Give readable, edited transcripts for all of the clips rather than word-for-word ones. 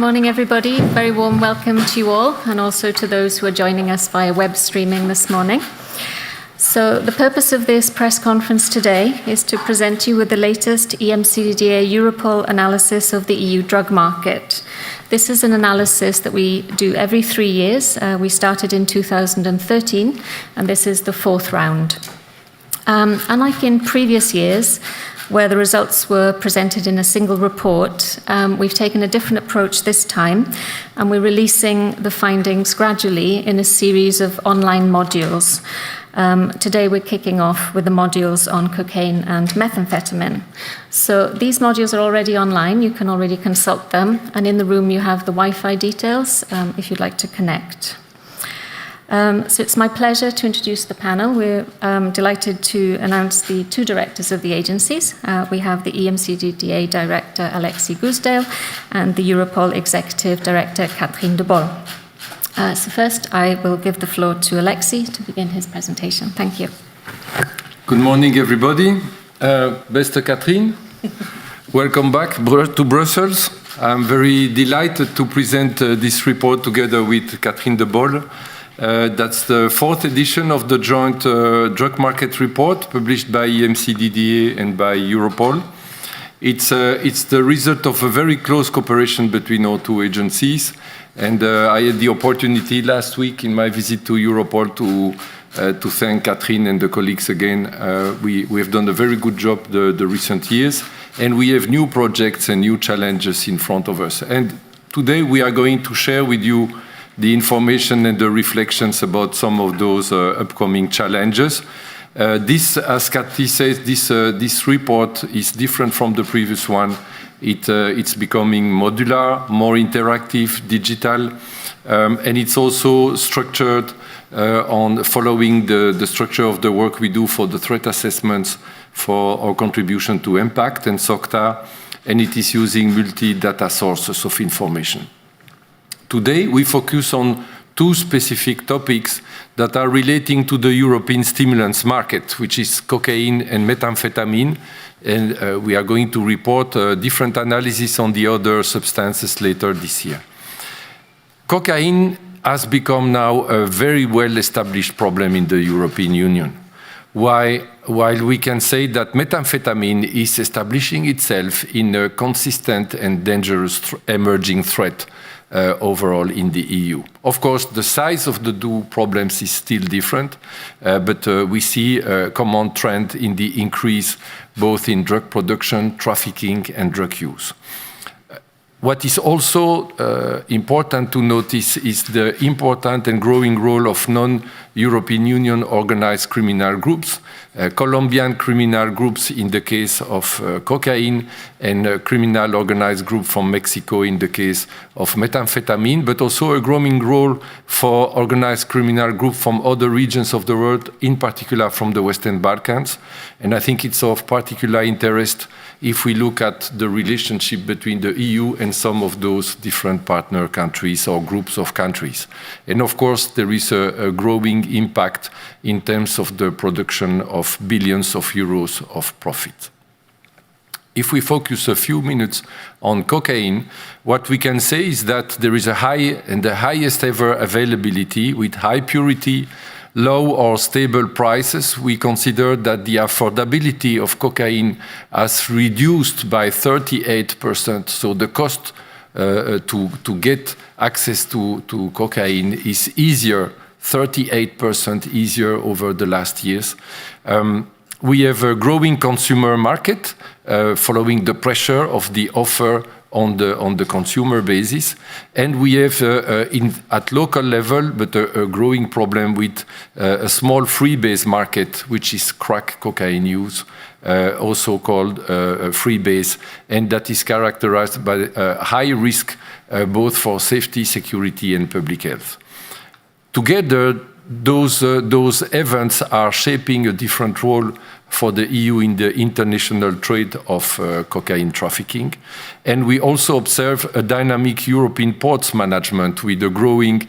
Morning, everybody. Very warm welcome to you all, and also to those who are joining us via web streaming this morning. So the purpose of this press conference today is to present you with the latest EMCDDA Europol analysis of the EU drug market. This is an analysis that we do every 3 years. We started in 2013, and this is the 4th round. Unlike in previous years, where the results were presented in a single report, we've taken a different approach this time, and we're releasing the findings gradually in a series of online modules. Today we're kicking off with the modules on cocaine and methamphetamine. So these modules are already online, you can already consult them, and in the room you have the Wi-Fi details if you'd like to connect. So it's my pleasure to introduce the panel. We're delighted to announce the 2 directors of the agencies. We have the EMCDDA Director, Alexis Goosdel, and the Europol Executive Director, Catherine De Bolle. So first, I will give the floor to Alexis to begin his presentation. Thank you. Good morning, everybody. Beste Catherine, welcome back to Brussels. I'm very delighted to present this report together with Catherine De Bolle. That's the 4th edition of the joint drug market report published by EMCDDA and by Europol. It's the result of a very close cooperation between our 2 agencies. And I had the opportunity last week in my visit to Europol to thank Catherine and the colleagues again. We have done a very good job the recent years, and we have new projects and new challenges in front of us. And today we are going to share with you the information and the reflections about some of those upcoming challenges. This, as Cathy says, this report is different from the previous one. It's becoming modular, more interactive, digital, and it's also structured on following the structure of the work we do for the threat assessments for our contribution to Impact and SOCTA, and it is using multi-data sources of information. Today, we focus on 2 specific topics that are relating to the European stimulants market, which is cocaine and methamphetamine, and we are going to report different analysis on the other substances later this year. Cocaine has become now a very well-established problem in the European Union, while we can say that methamphetamine is establishing itself in a consistent and dangerous emerging threat overall in the EU. Of course, the size of the 2 problems is still different, but we see a common trend in the increase both in drug production, trafficking, and drug use. What is also important to notice is the important and growing role of non-European Union organized criminal groups, Colombian criminal groups in the case of cocaine, and a criminal organized group from Mexico in the case of methamphetamine, but also a growing role for organized criminal groups from other regions of the world, in particular from the Western Balkans. And I think it's of particular interest if we look at the relationship between the EU and some of those different partner countries or groups of countries. And of course, there is a growing impact in terms of the production of billions of euros of profit. If we focus a few minutes on cocaine, what we can say is that there is a high and the highest ever availability with high purity, low or stable prices. We consider that the affordability of cocaine has reduced by 38%. So the cost to get access to cocaine is easier, 38% easier over the last years. We have a growing consumer market following the pressure of the offer on the consumer basis, and we have at local level, but a growing problem with a small freebase market, which is crack cocaine use, also called freebase, and that is characterized by high risk both for safety, security, and public health. Together, those events are shaping a different role for the EU in the international trade of cocaine trafficking. And we also observe a dynamic European ports management with a growing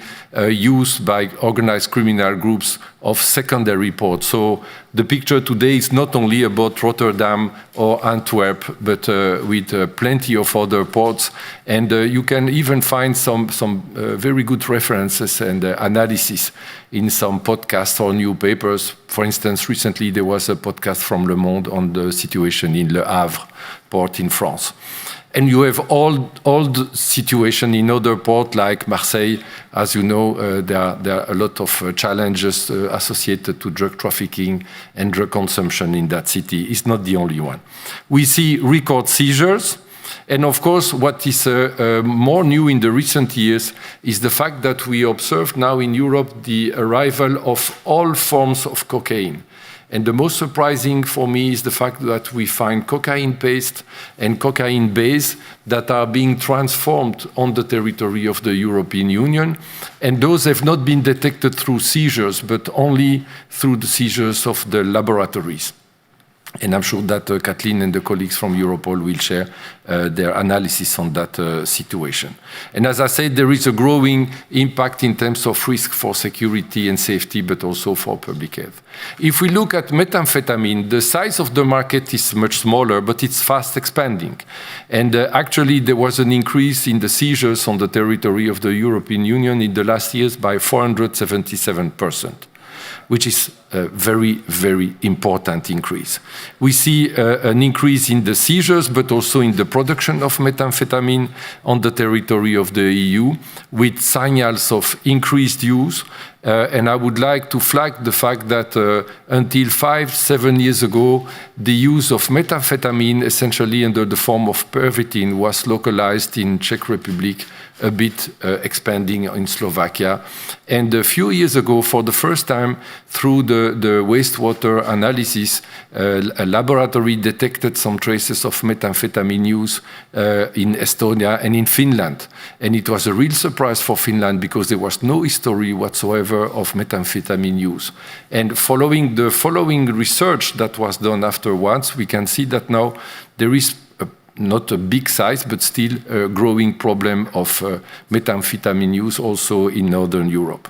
use by organized criminal groups of secondary ports. So the picture today is not only about Rotterdam or Antwerp, but with plenty of other ports. And you can even find some very good references and analysis in some podcasts or newspapers. For instance, recently there was a podcast from Le Monde on the situation in Le Havre port in France. And you have all the situation in other ports like Marseille. As you know, there are a lot of challenges associated to drug trafficking and drug consumption in that city. It's not the only one. We see record seizures. And of course, what is more new in the recent years is the fact that we observe now in Europe the arrival of all forms of cocaine. And the most surprising for me is the fact that we find cocaine paste and cocaine base that are being transformed on the territory of the European Union. And those have not been detected through seizures, but only through the seizures of the laboratories. And I'm sure that Catheryn and the colleagues from Europol will share their analysis on that situation. And as I said, there is a growing impact in terms of risk for security and safety, but also for public health. If we look at methamphetamine, the size of the market is much smaller, but it's fast expanding. And actually, there was an increase in the seizures on the territory of the European Union in the last years by 477%. Which is a very, very important increase. We see an increase in the seizures, but also in the production of methamphetamine on the territory of the EU, with signals of increased use. And I would like to flag the fact that until 5-7 years ago, the use of methamphetamine, essentially under the form of pervitin, was localized in Czech Republic, a bit expanding in Slovakia. And a few years ago, for the first time, through the wastewater analysis, a laboratory detected some traces of methamphetamine use in Estonia and in Finland. And it was a real surprise for Finland because there was no history whatsoever of methamphetamine use. And following the research that was done afterwards, we can see that now there is not a big size, but still a growing problem of methamphetamine use also in Northern Europe.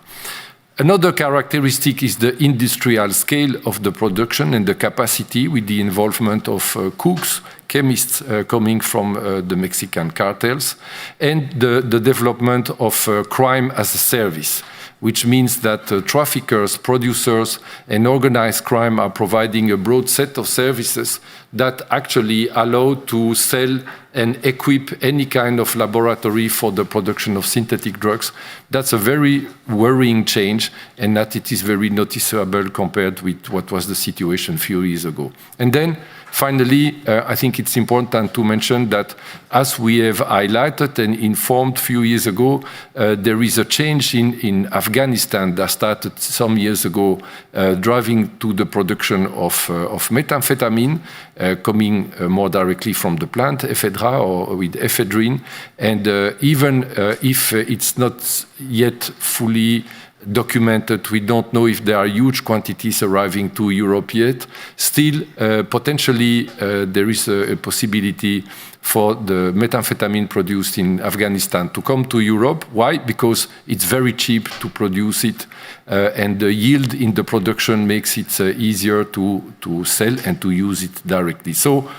Another characteristic is the industrial scale of the production and the capacity with the involvement of cooks, chemists coming from the Mexican cartels, and the development of crime as a service, which means that traffickers, producers, and organized crime are providing a broad set of services that actually allow to sell and equip any kind of laboratory for the production of synthetic drugs. That's a very worrying change, and that it is very noticeable compared with what was the situation a few years ago. And then, finally, I think it's important to mention that as we have highlighted and informed a few years ago, there is a change in Afghanistan that started some years ago, driving to the production of methamphetamine, coming more directly from the plant, ephedra, or with ephedrine. And even if it's not yet fully documented, we don't know if there are huge quantities arriving to Europe yet. Still, potentially, there is a possibility for the methamphetamine produced in Afghanistan to come to Europe. Why? Because it's very cheap to produce it, and the yield in the production makes it easier to sell and to use it directly. So,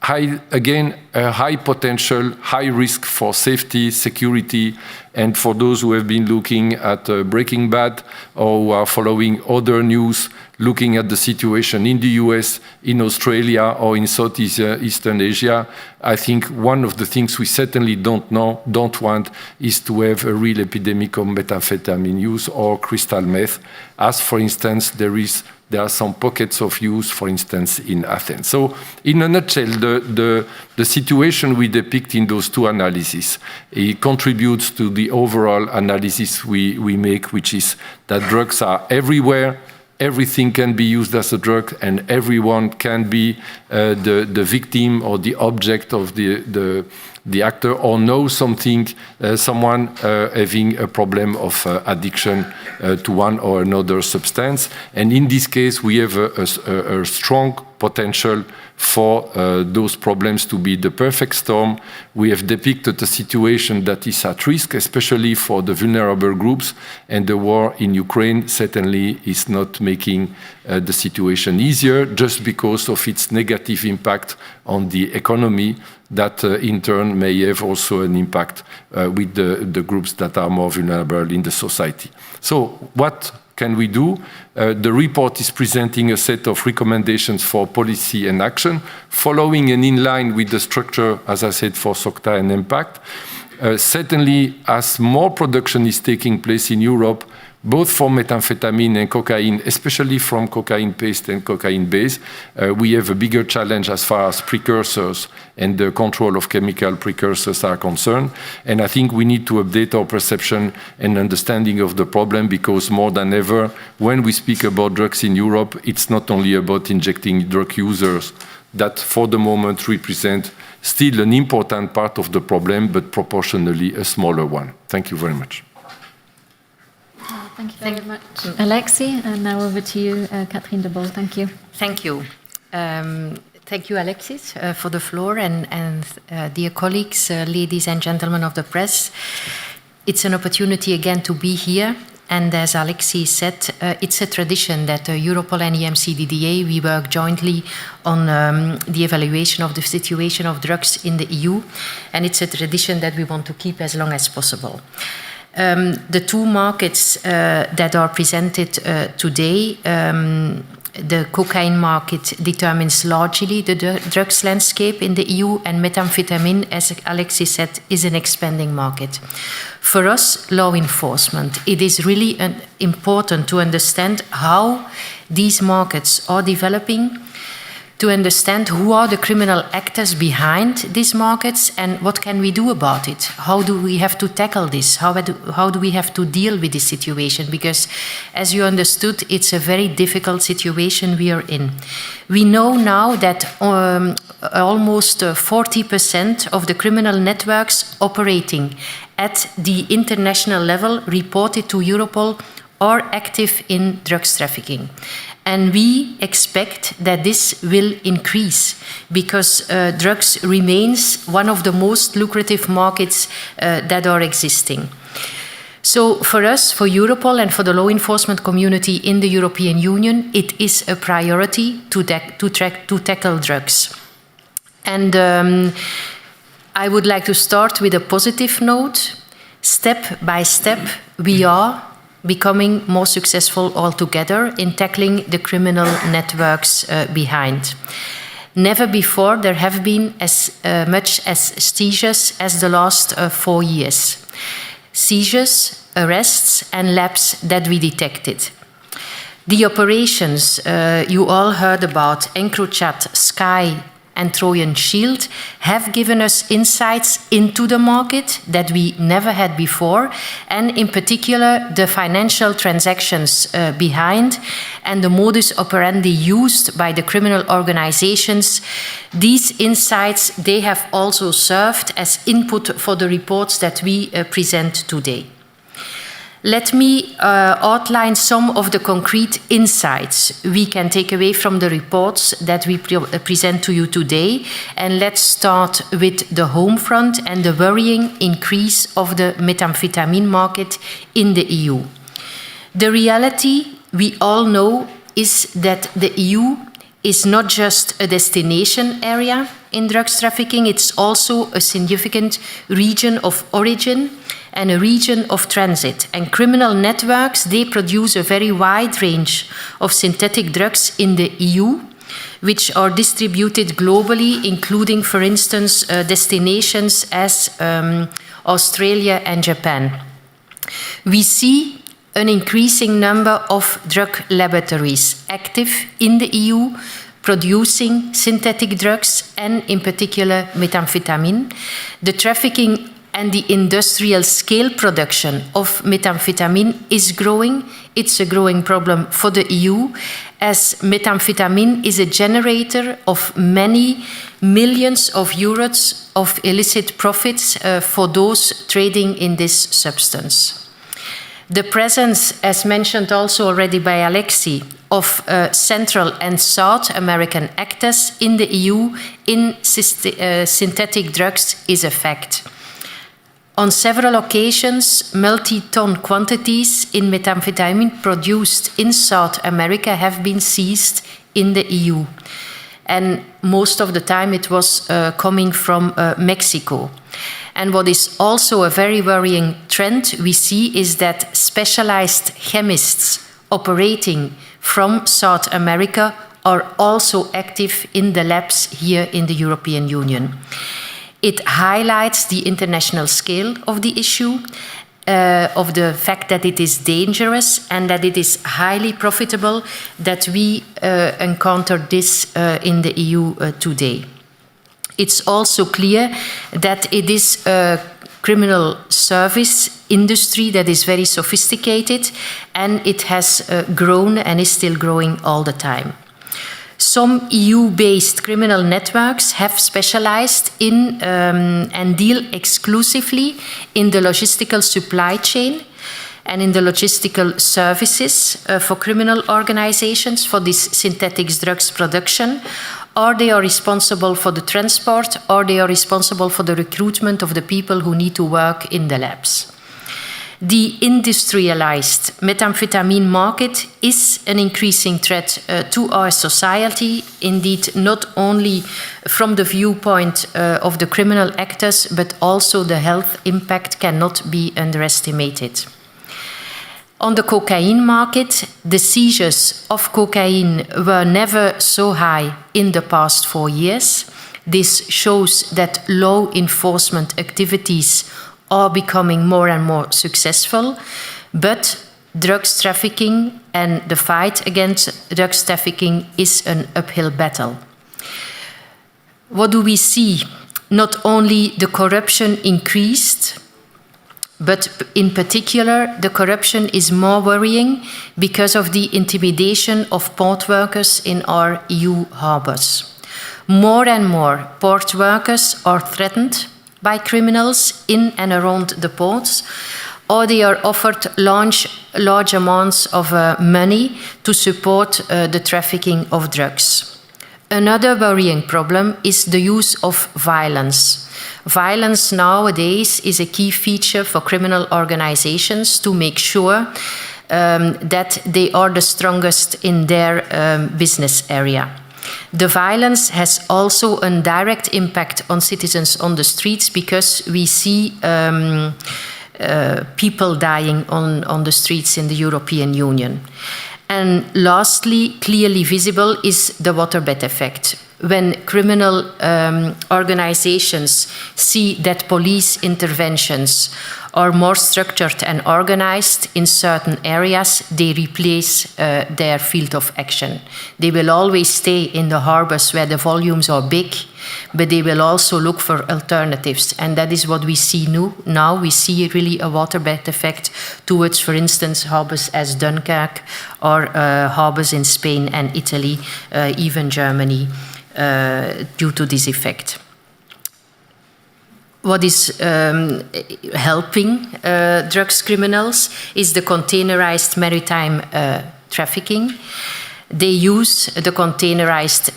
high potential, high risk for safety, security, and for those who have been looking at Breaking Bad or who are following other news, looking at the situation in the US, in Australia, or in Southeastern Asia, I think one of the things we certainly don't want is to have a real epidemic of methamphetamine use or crystal meth, as for instance there are some pockets of use, for instance, in Athens. So, in a nutshell, the situation we depict in those two analyses, it contributes to the overall analysis we make, which is that drugs are everywhere, everything can be used as a drug and everyone can be the victim or the object of the actor, or know something, someone having a problem of addiction to one or another substance. And in this case, we have a strong potential for those problems to be the perfect storm. We have depicted a situation that is at risk, especially for the vulnerable groups, and the war in Ukraine certainly is not making the situation easier, just because of its negative impact on the economy that in turn may have also an impact with the groups that are more vulnerable in the society. So what can we do? The report is presenting a set of recommendations for policy and action, following and in line with the structure, as I said, for SOCTA and Impact. Certainly, as more production is taking place in Europe, both for methamphetamine and cocaine, especially from cocaine paste and cocaine base, we have a bigger challenge as far as precursors and the control of chemical precursors are concerned. And I think we need to update our perception and understanding of the problem, because more than ever, when we speak about drugs in Europe, it's not only about injecting drug users that for the moment represent still an important part of the problem, but proportionally a smaller one. Thank you very much. Thank you very much, Alexis. And now over to you, Catherine De Bolle. Thank you. Thank you. Thank you, Alexis, for the floor. And dear colleagues, ladies and gentlemen of the press, it's an opportunity again to be here. And as Alexis said, it's a tradition that Europol and EMCDDA, we work jointly on the evaluation of the situation of drugs in the EU. And it's a tradition that we want to keep as long as possible. The two markets that are presented today, the cocaine market determines largely the drugs landscape in the EU, and methamphetamine, as Alexis said, is an expanding market. For us, law enforcement, it is really important to understand how these markets are developing, to understand who are the criminal actors behind these markets and what can we do about it. How do we have to tackle this? How do we have to deal with this situation? Because as you understood, it's a very difficult situation we are in. We know now that almost 40% of the criminal networks operating at the international level reported to Europol are active in drugs trafficking. And we expect that this will increase because drugs remains one of the most lucrative markets that are existing. So for us, for Europol and for the law enforcement community in the European Union, it is a priority to tackle drugs. And I would like to start with a positive note. Step by step, we are becoming more successful altogether in tackling the criminal networks behind. Never before there have been as much as seizures as the last 4 years. Seizures, arrests, and lapses that we detected. The operations you all heard about, EncroChat, SkyECC, and Trojan Shield, have given us insights into the market that we never had before, and in particular the financial transactions behind and the modus operandi used by the criminal organizations. These insights, they have also served as input for the reports that we present today. Let me outline some of the concrete insights we can take away from the reports that we present to you today. And let's start with the home front and the worrying increase of the methamphetamine market in the EU. The reality we all know is that the EU is not just a destination area in drugs trafficking, it's also a significant region of origin and a region of transit. And criminal networks, they produce a very wide range of synthetic drugs in the EU, which are distributed globally, including, for instance, destinations as Australia and Japan. We see an increasing number of drug laboratories active in the EU, producing synthetic drugs and, in particular, methamphetamine. The trafficking and the industrial scale production of methamphetamine is growing it's a growing problem for the EU, as methamphetamine is a generator of many millions of euros of illicit profits for those trading in this substance. The presence, as mentioned also already by Alexis, of Central and South American actors in the EU in synthetic drugs is a fact. On several occasions, multi-ton quantities in methamphetamine produced in South America have been seized in the EU. And most of the time it was coming from Mexico. And what is also a very worrying trend we see is that specialized chemists operating from South America are also active in the labs here in the European Union. It highlights the international scale of the issue, of the fact that it is dangerous and that it is highly profitable that we encounter this in the EU today. It's also clear that it is a criminal service industry that is very sophisticated, and it has grown and is still growing all the time. Some EU-based criminal networks have specialized in and deal exclusively in the logistical supply chain and in the logistical services for criminal organizations for this synthetic drugs production, or they are responsible for the transport, or they are responsible for the recruitment of the people who need to work in the labs. The industrialized methamphetamine market is an increasing threat to our society, indeed not only from the viewpoint of the criminal actors, but also the health impact cannot be underestimated. On the cocaine market, the seizures of cocaine were never so high in the past 4 years. This shows that law enforcement activities are becoming more and more successful, but drugs trafficking and the fight against drugs trafficking is an uphill battle. What do we see? Not only the corruption increased, but in particular, the corruption is more worrying because of the intimidation of port workers in our EU harbours. More and more port workers are threatened by criminals in and around the ports, or they are offered large amounts of money to support the trafficking of drugs. Another worrying problem is the use of violence. Violence nowadays is a key feature for criminal organizations to make sure that they are the strongest in their business area. The violence has also a direct impact on citizens on the streets because we see people dying on the streets in the European Union. And lastly, clearly visible is the waterbed effect. When criminal organizations see that police interventions are more structured and organized in certain areas, they replace their field of action. They will always stay in the harbors where the volumes are big, but they will also look for alternatives. And that is what we see now. We see really a waterbed effect towards, for instance, harbors as Dunkirk or harbors in Spain and Italy, even Germany, due to this effect. What is helping drugs criminals is the containerized maritime trafficking. They use the containerized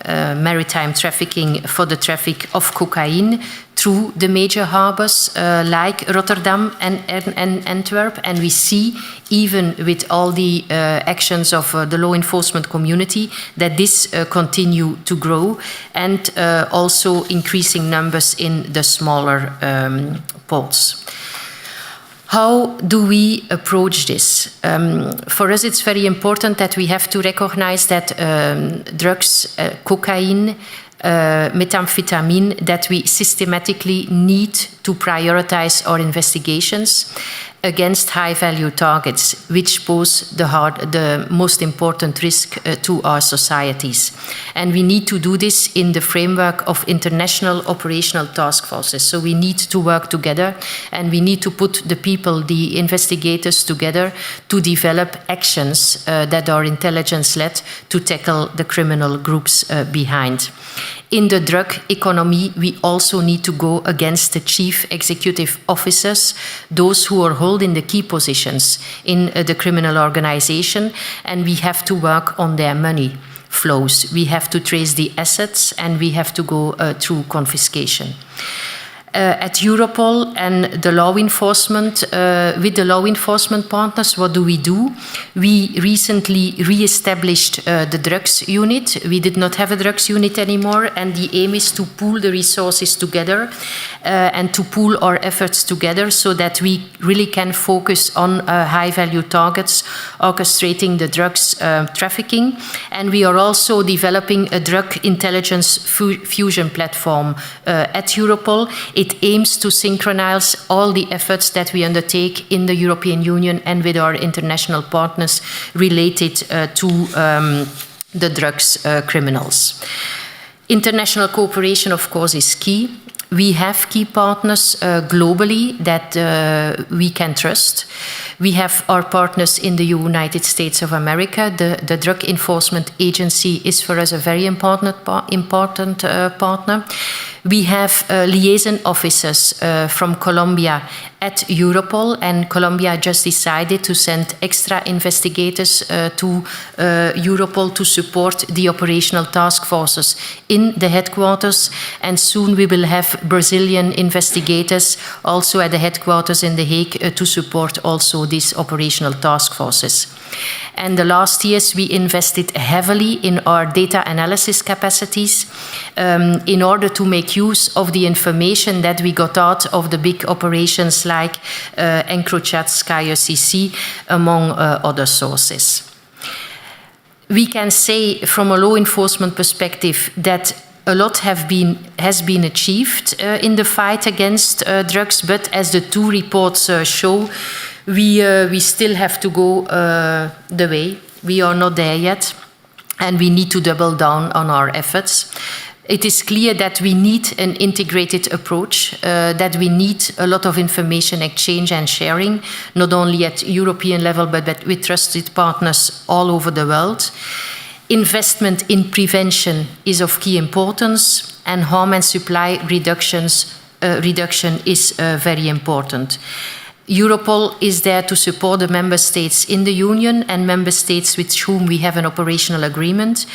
maritime trafficking for the traffic of cocaine through the major harbors like Rotterdam and Antwerp. And we see, even with all the actions of the law enforcement community, that this continue to grow, and also increasing numbers in the smaller ports. How do we approach this? For us, it's very important that we have to recognize that drugs, cocaine, methamphetamine, that we systematically need to prioritize our investigations against high-value targets, which pose the most important risk to our societies. And we need to do this in the framework of international operational task forces. So we need to work together, and we need to put the people, the investigators together to develop actions that are intelligence-led to tackle the criminal groups behind. In the drug economy, we also need to go against the chief executive officers, those who are holding the key positions in the criminal organization, and we have to work on their money flows. We have to trace the assets, and we have to go through confiscation. At Europol and the law enforcement, with the law enforcement partners, what do? We recently re-established the drugs unit. We did not have a drugs unit anymore, and the aim is to pool the resources together and to pool our efforts together so that we really can focus on high-value targets, orchestrating the drugs trafficking. And we are also developing a drug intelligence fusion platform at Europol. It aims to synchronize all the efforts that we undertake in the European Union and with our international partners related to the drugs criminals. International cooperation, of course, is key. We have key partners globally that we can trust. We have our partners in the United States of America. The Drug Enforcement Agency is for us a very important partner. We have liaison officers from Colombia at Europol, and Colombia just decided to send extra investigators to Europol to support the operational task forces in the headquarters, and soon we will have Brazilian investigators also at the headquarters in The Hague to support also these operational task forces. And the last years we invested heavily in our data analysis capacities in order to make use of the information that we got out of the big operations like EncroChat, SkyECC, among other sources. We can say from a law enforcement perspective that a lot has been achieved in the fight against drugs, but as the two reports show, we still have to go the way. We are not there yet, and we need to double down on our efforts. It is clear that we need an integrated approach, that we need a lot of information exchange and sharing, not only at European level, but with trusted partners all over the world. Investment in prevention is of key importance, and harm and supply reduction is very important. Europol is there to support the member states in the Union and member states with whom we have an operational agreement.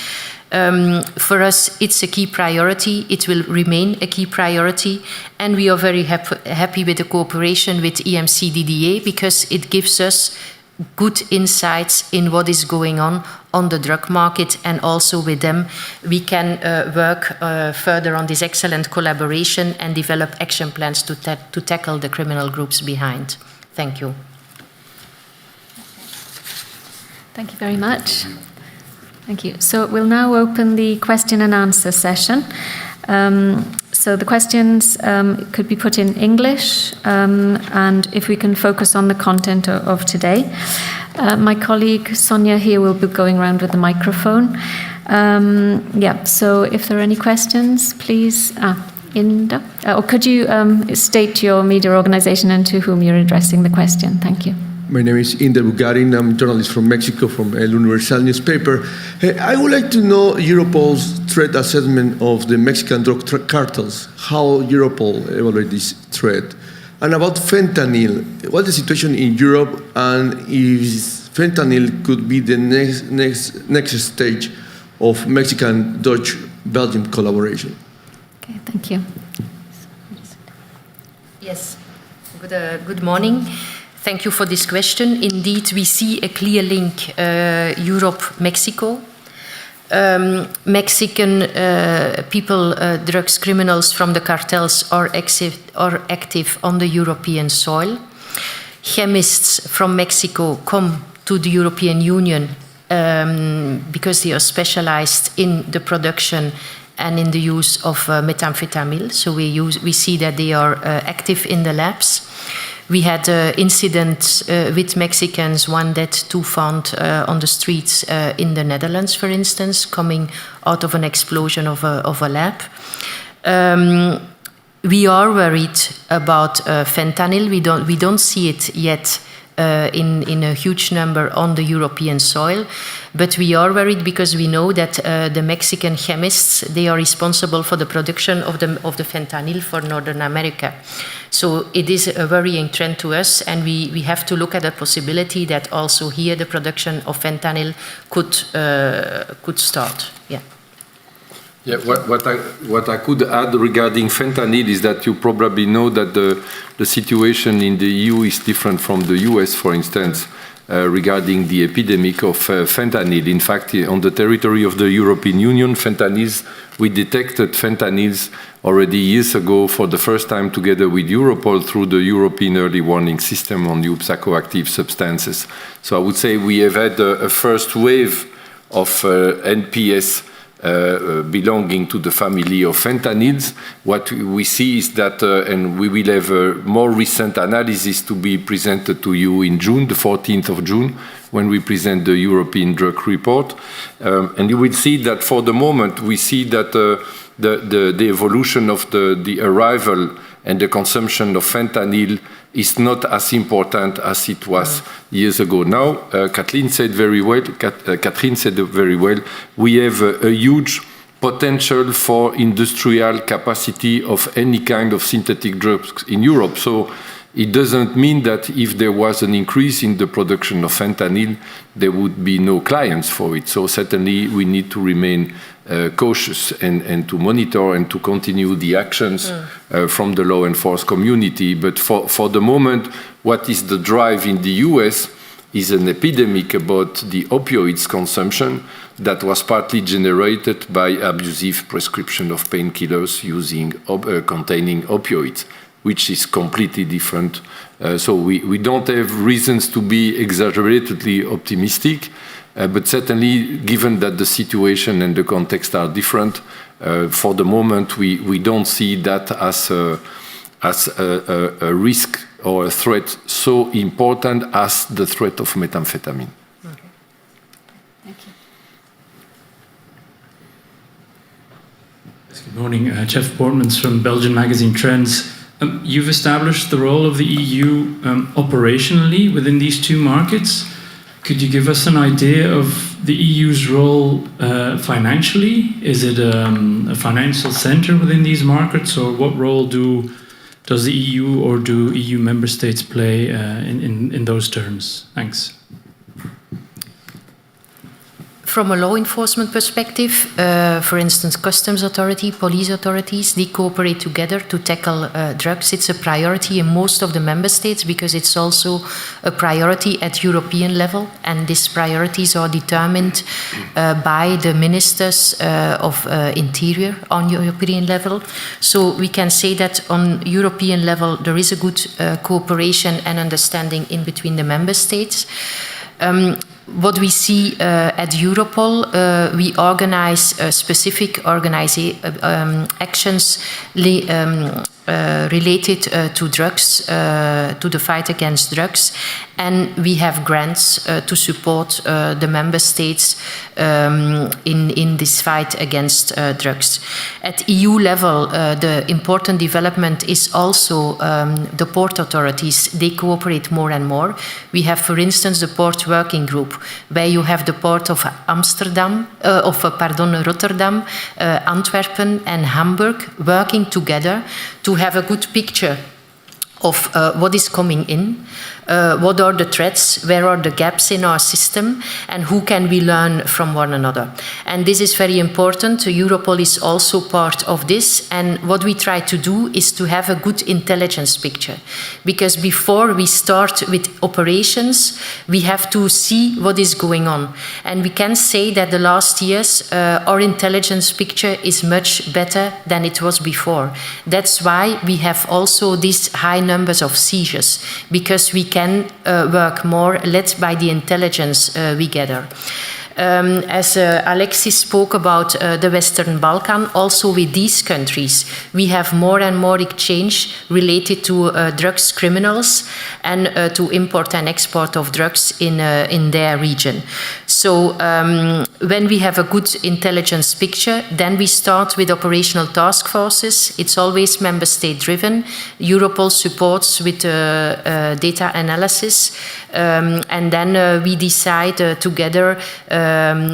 For us, it's a key priority. It will remain a key priority. And we are very happy with the cooperation with EMCDDA because it gives us good insights in what is going on the drug market, and also with them we can work further on this excellent collaboration and develop action plans to tackle the criminal groups behind. Thank you. Thank you very much. Thank you. So we'll now open the question and answer session. So the questions could be put in English, and if we can focus on the content of today. My colleague Sonia here will be going around with the microphone. So if there are any questions, please, Inda, or could you state your media organization and to whom you're addressing the question? Thank you. My name is Inder Bugarin. I'm a journalist from Mexico, from El Universal newspaper. I would like to know Europol's threat assessment of the Mexican drug cartels, how Europol evaluates this threat. And about fentanyl, what's the situation in Europe, and if fentanyl could be the next stage of Mexican-Dutch-Belgium collaboration? Okay, thank you. Yes, good morning. Thank you for this question. Indeed, we see a clear link, Europe-Mexico. Mexican people, drugs criminals from the cartels are active on the European soil. Chemists from Mexico come to the European Union because they are specialized in the production and in the use of methamphetamine. So we see that they are active in the labs. We had incidents with Mexicans, one dead, two found on the streets in the Netherlands, for instance, coming out of an explosion of a lab. We are worried about fentanyl. We don't see it yet in a huge number on the European soil, but we are worried because we know that the Mexican chemists, they are responsible for the production of the fentanyl for Northern America. So it is a worrying trend to us, and we have to look at the possibility that also here the production of fentanyl could start. Yeah. Yeah, what I could add regarding fentanyl is that you probably know that the situation in the EU is different from the US, for instance, regarding the epidemic of fentanyl. In fact, on the territory of the European Union, we detected fentanyls already years ago for the first time together with Europol through the European Early Warning System on new psychoactive substances. So I would say we have had a first wave of NPS belonging to the family of fentanyls. What we see is that, and we will have a more recent analysis to be presented to you in June, the 14th of June, when we present the European Drug Report. And you will see that for the moment, we see that the evolution of the arrival and the consumption of fentanyl is not as important as it was years ago. Now, Cathryn said very well, we have a huge potential for industrial capacity of any kind of synthetic drugs in Europe. So it doesn't mean that if there was an increase in the production of fentanyl, there would be no clients for it. So certainly we need to remain cautious and to monitor and to continue the actions from the law enforcement community. But for the moment, what is the drive in the US is an epidemic about the opioids consumption that was partly generated by abusive prescription of painkillers containing opioids, which is completely different. So we don't have reasons to be exaggeratedly optimistic, but certainly given that the situation and the context are different, for the moment we don't see that as a risk or a threat so important as the threat of methamphetamine. Okay. Thank you. Good morning, Jeff Portmans from Belgian magazine Trends. You've established the role of the EU operationally within these two markets. Could you give us an idea of the EU's role financially? Is it a financial center within these markets, or what role does the EU or do EU member states play in those terms? Thanks. From a law enforcement perspective, for instance, customs authority, police authorities, they cooperate together to tackle drugs. It's a priority in most of the member states because it's also a priority at European level, and these priorities are determined by the ministers of interior on European level. So we can say that on European level there is a good cooperation and understanding in between the member states. What we see at Europol, we organize specific actions related to drugs, to the fight against drugs, and we have grants to support the member states in this fight against drugs. At EU level, the important development is also the port authorities. They cooperate more and more. We have, for instance, the port working group, where you have the port of Rotterdam, Antwerp and Hamburg working together to have a good picture of what is coming in, what are the threats, where are the gaps in our system, and who can we learn from one another. And this is very important. Europol is also part of this, and what we try to do is to have a good intelligence picture, because before we start with operations, we have to see what is going on. And we can say that the last years, our intelligence picture is much better than it was before. That's why we have also these high numbers of seizures, because we can work more led by the intelligence we gather. As Alexis spoke about the Western Balkan, also with these countries, we have more and more exchange related to drugs criminals and to import and export of drugs in their region. So when we have a good intelligence picture, then we start with operational task forces. It's always member state driven. Europol supports with data analysis, and then we decide together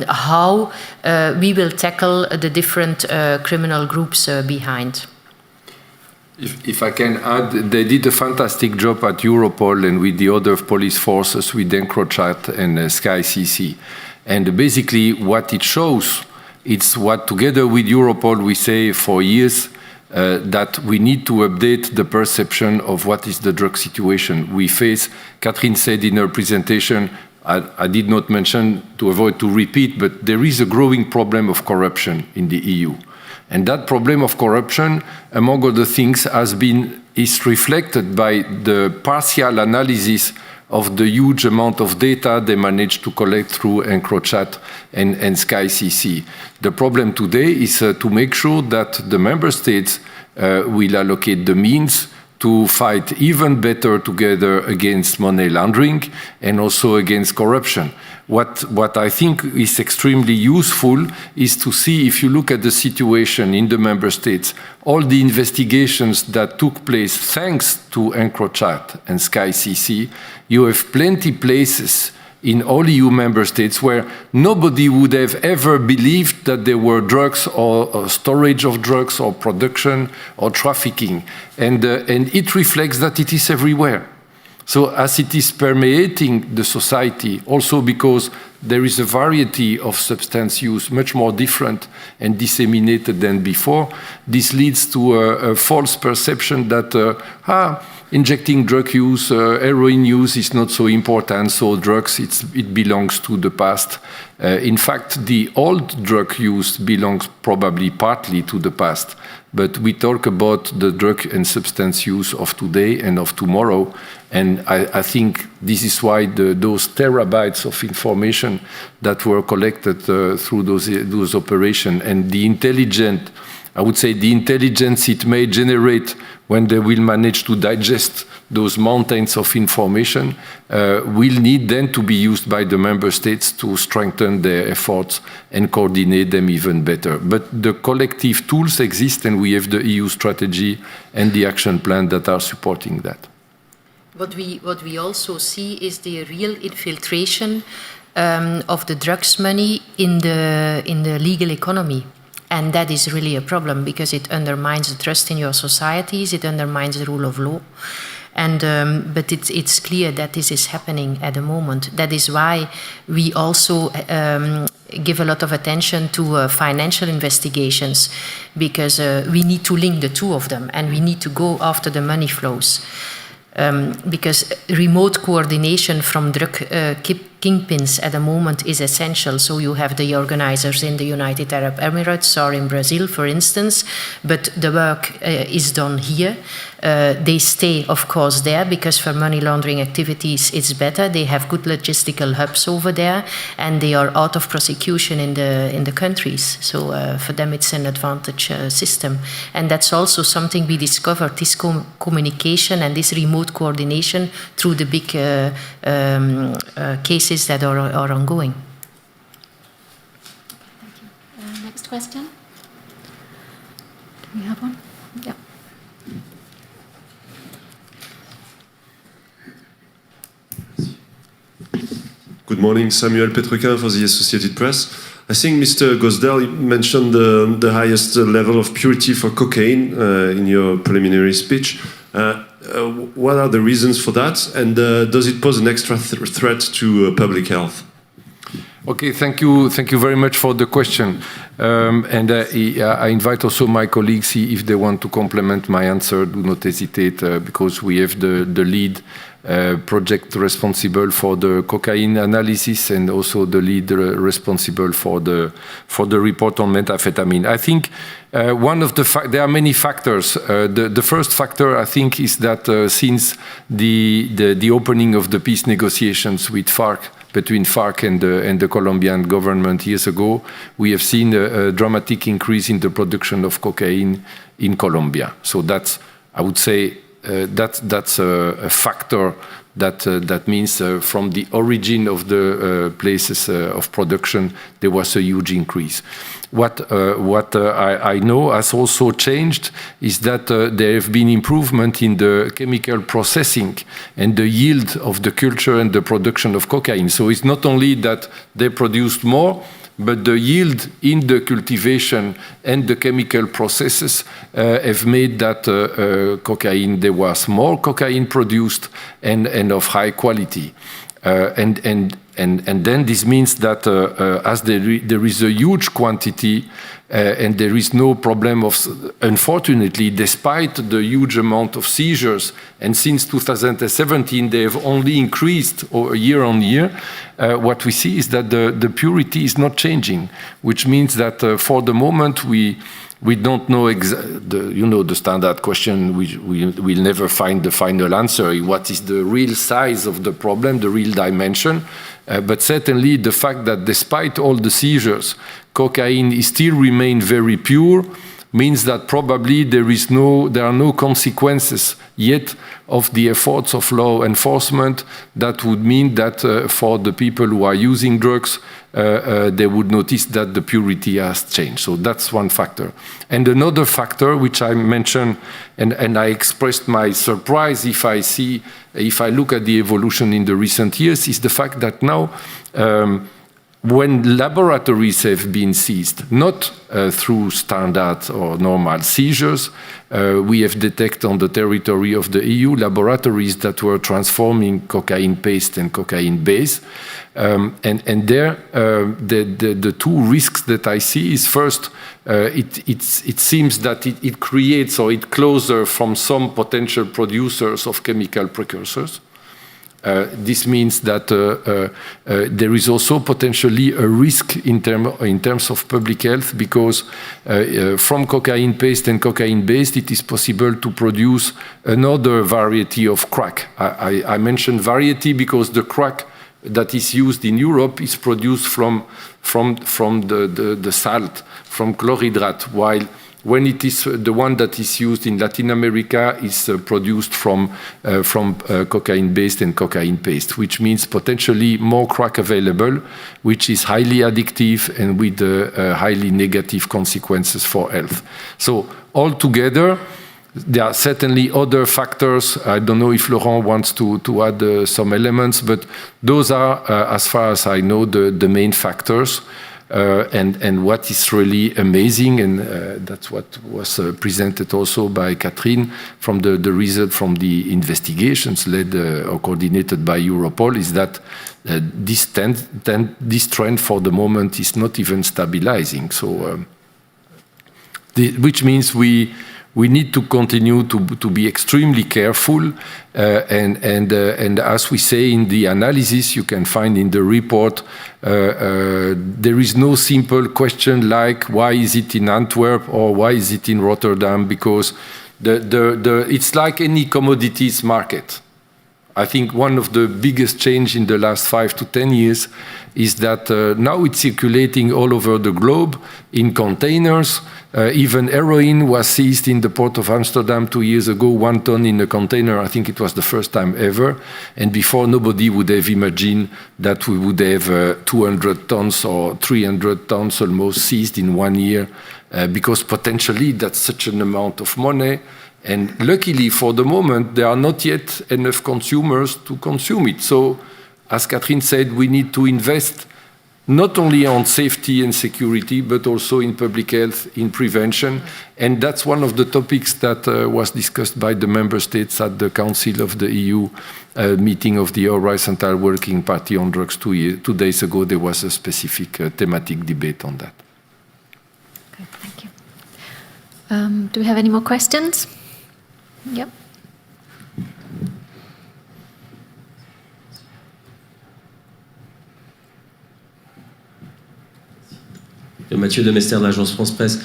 how we will tackle the different criminal groups behind. If I can add, they did a fantastic job at Europol and with the other police forces, with EncroChat and SkyECC. And basically what it shows, it's what together with Europol we say for years, that we need to update the perception of what is the drug situation we face. Catherine said in her presentation, I did not mention to avoid to repeat, but there is a growing problem of corruption in the EU. And that problem of corruption, among other things, is reflected by the partial analysis of the huge amount of data they managed to collect through EncroChat and SkyECC. The problem today is to make sure that the member states will allocate the means to fight even better together against money laundering and also against corruption. What I think is extremely useful is to see, if you look at the situation in the member states, all the investigations that took place thanks to EncroChat and SkyECC, you have plenty places in all EU member states where nobody would have ever believed that there were drugs or storage of drugs or production or trafficking. And it reflects that it is everywhere. So as it is permeating the society, also because there is a variety of substance use, much more different and disseminated than before, this leads to a false perception that injecting drug use, heroin use is not so important, so drugs, it belongs to the past. In fact, the old drug use belongs probably partly to the past, but we talk about the drug and substance use of today and of tomorrow, and I think this is why those terabytes of information that were collected through those operations and the intelligent, I would say the intelligence it may generate when they will manage to digest those mountains of information will need then to be used by the member states to strengthen their efforts and coordinate them even better. But the collective tools exist, and we have the EU strategy and the action plan that are supporting that. What we also see is the real infiltration of the drugs money in the legal economy. And that is really a problem because it undermines the trust in your societies, it undermines the rule of law. And, but it's clear that this is happening at the moment. That is why we also give a lot of attention to financial investigations, because we need to link the two of them and we need to go after the money flows. Because remote coordination from drug kingpins at the moment is essential. So you have the organizers in the United Arab Emirates or in Brazil, for instance, but the work is done here. They stay, of course, there because for money laundering activities it's better. They have good logistical hubs over there, and they are out of prosecution in the countries. So for them it's an advantage system. And that's also something we discovered, this communication and this remote coordination through the big cases that are ongoing. Thank you. Next question. Do we have one? Yeah. Good morning, Samuel Petrequin for the Associated Press. I think Mr. Goosdel mentioned the highest level of purity for cocaine in your preliminary speech. What are the reasons for that, and does it pose an extra threat to public health? Okay, thank you very much for the question. And I invite also my colleagues, if they want to complement my answer, do not hesitate, because we have the lead project responsible for the cocaine analysis and also the lead responsible for the report on methamphetamine. I think there are many factors. The first factor, I think, is that since the opening of the peace negotiations with FARC between FARC and the Colombian government years ago, we have seen a dramatic increase in the production of cocaine in Colombia. So that's, I would say, that's a factor that means from the origin of the places of production, there was a huge increase. What I know has also changed is that there have been improvement in the chemical processing and the yield of the culture and the production of cocaine. So it's not only that they produced more, but the yield in the cultivation and the chemical processes have made that there was more cocaine produced and of high quality. And then this means that as there is a huge quantity and there is no problem of, unfortunately, despite the huge amount of seizures, and since 2017 they have only increased year on year, what we see is that the purity is not changing, which means that for the moment we don't know the standard question. We'll never find the final answer. What is the real size of the problem, the real dimension? But certainly the fact that despite all the seizures, cocaine still remain very pure means that probably there are no consequences yet of the efforts of law enforcement that would mean that for the people who are using drugs, they would notice that the purity has changed. So that's one factor. And another factor, which I mentioned, and I expressed my surprise if I look at the evolution in the recent years, is the fact that now, when laboratories have been seized, not through standard or normal seizures, we have detected on the territory of the EU laboratories that were transforming cocaine paste and cocaine base. And there, the two risks that I see is first, it seems that it creates or it closes from some potential producers of chemical precursors. This means that there is also potentially a risk in terms of public health, because from cocaine paste and cocaine based, it is possible to produce another variety of crack. I mentioned variety because the crack that is used in Europe is produced from the salt, from chlorhydrate, while when it is the one that is used in Latin America is produced from cocaine based and cocaine paste, which means potentially more crack available, which is highly addictive and with highly negative consequences for health. So altogether, there are certainly other factors. I don't know if Laurent wants to add some elements, but those are, as far as I know, the main factors. And what is really amazing, and that's what was presented also by Catherine from the result from the investigations led or coordinated by Europol, is that this trend for the moment is not even stabilizing. So, which means we need to continue to be extremely careful, and as we say in the analysis, you can find in the report, there is no simple question like why is it in Antwerp or why is it in Rotterdam, because it's like any commodities market. I think one of the biggest change in the last 5 to 10 years is that now it's circulating all over the globe in containers. Even heroin was seized in the port of Amsterdam 2 years ago, 1 ton in a container. I think it was the first time ever. And before, nobody would have imagined that we would have 200 tons or 300 tons almost seized in 1 year, because potentially that's such an amount of money. And luckily, for the moment, there are not yet enough consumers to consume it. So, as Catherine said, we need to invest not only on safety and security, but also in public health, in prevention. And that's one of the topics that was discussed by the member states at the Council of the EU meeting of the Horizontal Working Party on Drugs 2 days ago. There was a specific thematic debate on that. Okay, thank you. Do we have any more questions? Yep. Mathieu de Mester de l'Agence France Presse.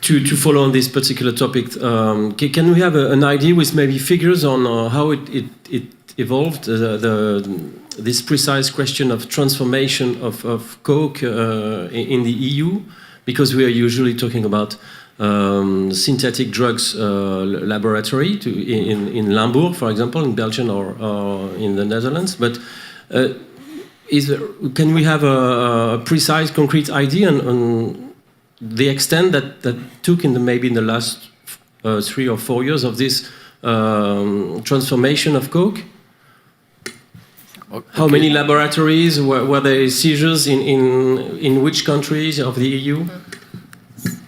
To follow on this particular topic, can we have an idea with maybe figures on how it evolved, this precise question of transformation of coke in the EU, because we are usually talking about synthetic drugs laboratory in Limburg, for example, in Belgium or in the Netherlands. But can we have a precise, concrete idea on the extent that took maybe in the last 3 or 4 years of this transformation of coke? Okay. How many laboratories, were there seizures in which countries of the EU?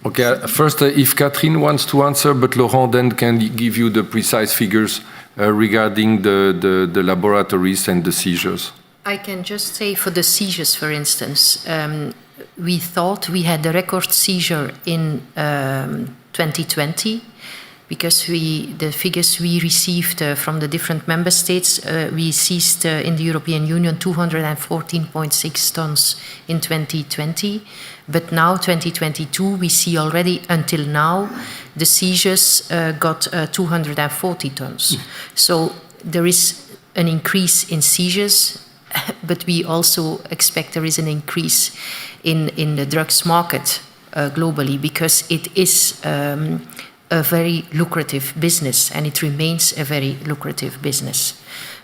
Okay, first, if Catherine wants to answer, but Laurent then can give you the precise figures regarding the laboratories and the seizures. I can just say for the seizures, for instance, we thought we had the record seizure in 2020 because the figures we received from the different member states, we seized in the European Union 214.6 tons in 2020. But now, 2022, we see already, until now, the seizures got 240 tons. So there is an increase in seizures, but we also expect there is an increase in the drugs market globally, because it is a very lucrative business, and it remains a very lucrative business.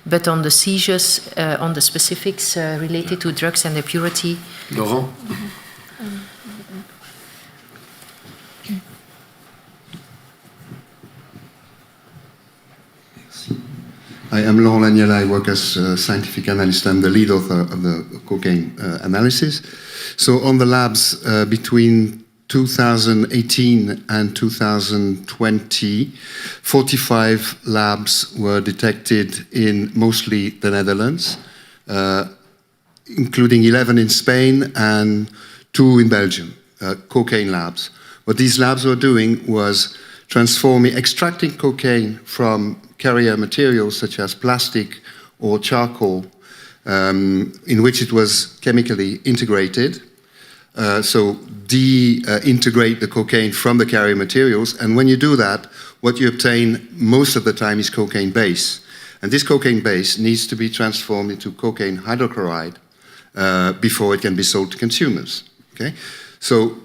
But on the seizures, on the specifics related to drugs and the purity... Laurent? I am Laurent Laniela. I work as a scientific analyst. I'm the lead author of the cocaine analysis. So on the labs between 2018 and 2020, 45 labs were detected in mostly the Netherlands, including 11 in Spain and 2 in Belgium, cocaine labs. What these labs were doing was extracting cocaine from carrier materials such as plastic or charcoal, in which it was chemically integrated. So integrate the cocaine from the carrier materials, and when you do that, what you obtain most of the time is cocaine base. And this cocaine base needs to be transformed into cocaine hydrochloride before it can be sold to consumers. Okay? So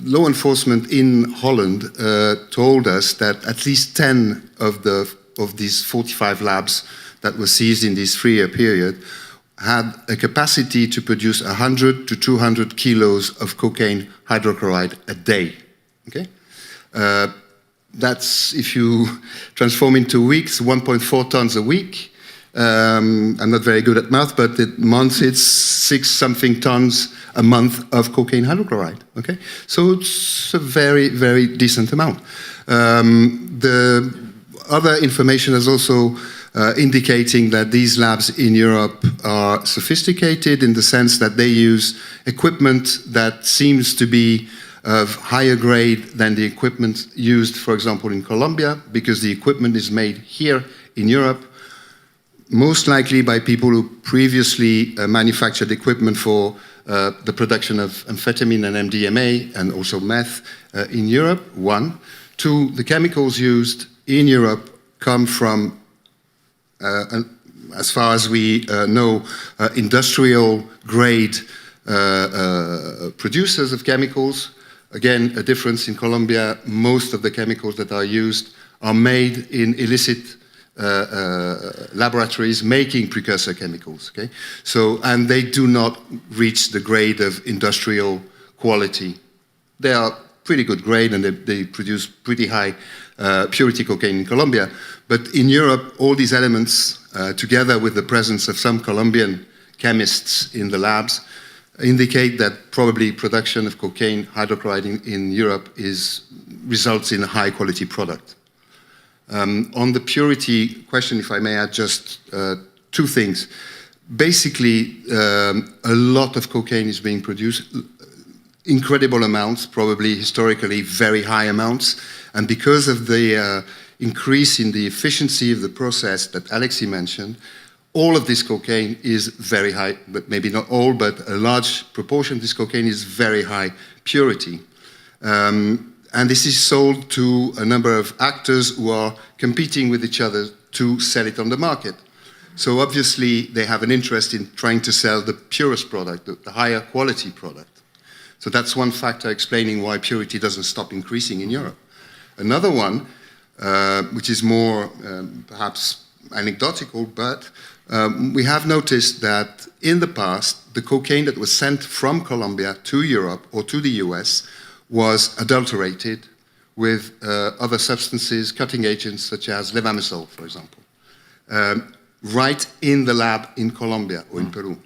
law enforcement in Holland told us that at least 10 of these 45 labs that were seized in this 3-year period had a capacity to produce 100 to 200 kilos of cocaine hydrochloride a day. Okay? That's, if you transform into weeks, 1.4 tons a week. I'm not very good at math, but months it's 6-something tons a month of cocaine hydrochloride. Okay, so it's a very, very decent amount. The other information is also indicating that these labs in Europe are sophisticated in the sense that they use equipment that seems to be of higher grade than the equipment used, for example, in Colombia, because the equipment is made here in Europe, most likely by people who previously manufactured equipment for the production of amphetamine and MDMA and also meth in Europe, 1. 2, the chemicals used in Europe come from, as far as we know, industrial grade producers of chemicals. Again, a difference in Colombia, most of the chemicals that are used are made in illicit laboratories making precursor chemicals. Okay? So, and they do not reach the grade of industrial quality. They are pretty good grade and they produce pretty high purity cocaine in Colombia. But in Europe, all these elements, together with the presence of some Colombian chemists in the labs, indicate that probably production of cocaine hydrochloride in Europe results in a high quality product. On the purity question, if I may add just 2 things. Basically, a lot of cocaine is being produced, incredible amounts, probably historically very high amounts, and because of the increase in the efficiency of the process that Alexis mentioned, all of this cocaine is very high, but maybe not all, but a large proportion of this cocaine is very high purity. And this is sold to a number of actors who are competing with each other to sell it on the market. So obviously they have an interest in trying to sell the purest product, the higher quality product. So that's one factor explaining why purity doesn't stop increasing in Europe. Another one, which is more perhaps anecdotal, but we have noticed that in the past, the cocaine that was sent from Colombia to Europe or to the US was adulterated with other substances, cutting agents such as levamisole, for example, right in the lab in Colombia or in Peru.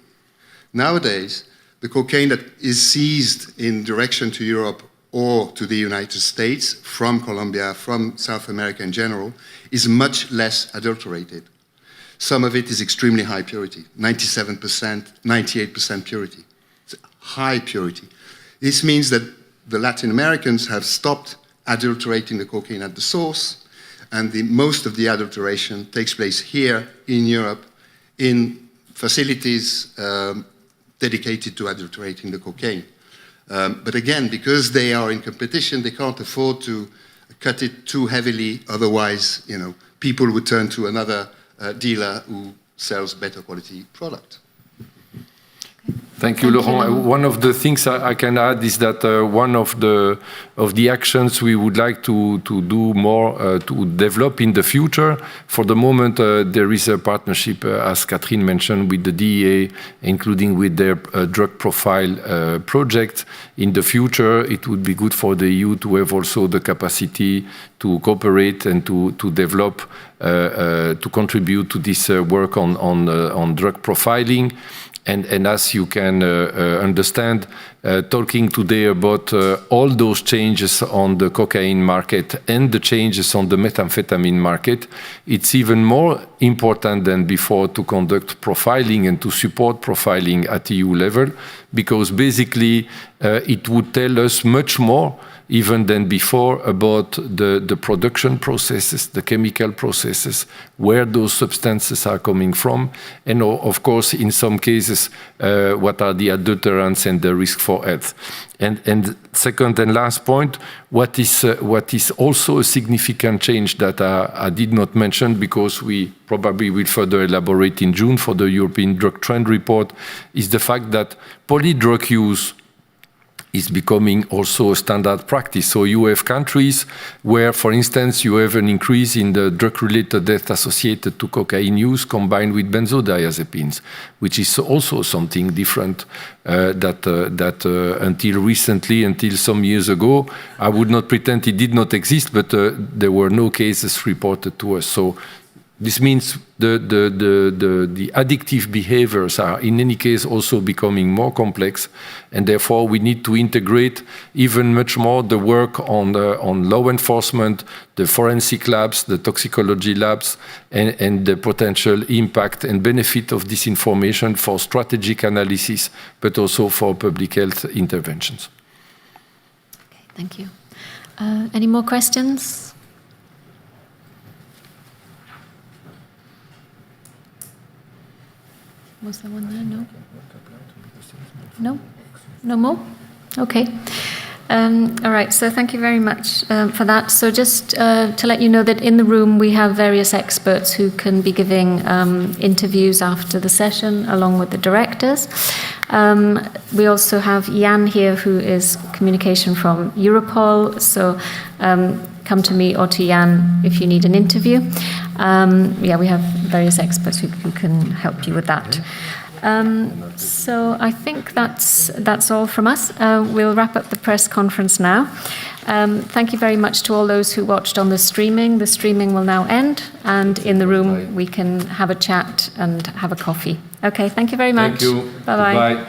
Nowadays, the cocaine that is seized in direction to Europe or to the United States from Colombia, from South America in general, is much less adulterated. Some of it is extremely high purity, 97%, 98% purity. It's high purity. This means that the Latin Americans have stopped adulterating the cocaine at the source, and most of the adulteration takes place here in Europe in facilities dedicated to adulterating the cocaine. But again, because they are in competition, they can't afford to cut it too heavily, otherwise, people would turn to another dealer who sells better quality product. Thank you, Laurent. One of the things I can add is that one of the actions we would like to do more to develop in the future. For the moment, there is a partnership, as Catherine mentioned, with the DEA, including with their drug profile project. In the future, it would be good for the EU to have also the capacity to cooperate and to develop, to contribute to this work on drug profiling. And as you can understand, talking today about all those changes on the cocaine market and the changes on the methamphetamine market, it's even more important than before to conduct profiling and to support profiling at EU level, because basically it would tell us much more even than before about the production processes, the chemical processes, where those substances are coming from, and of course, in some cases, what are the adulterants and the risk for health. And second and last point, what is also a significant change that I did not mention, because we probably will further elaborate in June for the European Drug Trend Report, is the fact that polydrug use is becoming also a standard practice. So you have countries where, for instance, you have an increase in the drug-related death associated to cocaine use combined with benzodiazepines, which is also something different that until recently, until some years ago, I would not pretend it did not exist, but there were no cases reported to us. So this means the addictive behaviors are, in any case, also becoming more complex, and therefore we need to integrate even much more the work on law enforcement, the forensic labs, the toxicology labs, and the potential impact and benefit of this information for strategic analysis, but also for public health interventions. Okay, thank you. Any more questions? Was there one there? No? No? No more? Okay. All right, so thank you very much for that. So just to let you know that in the room we have various experts who can be giving interviews after the session along with the directors. We also have Jan here, who is communication from Europol, so come to me or to Jan if you need an interview. We have various experts who can help you with that. So I think that's all from us. We'll wrap up the press conference now. Thank you very much to all those who watched on the streaming. The streaming will now end, and in the room we can have a chat and have a coffee. Okay, thank you very much. Thank you. Bye-bye. Bye.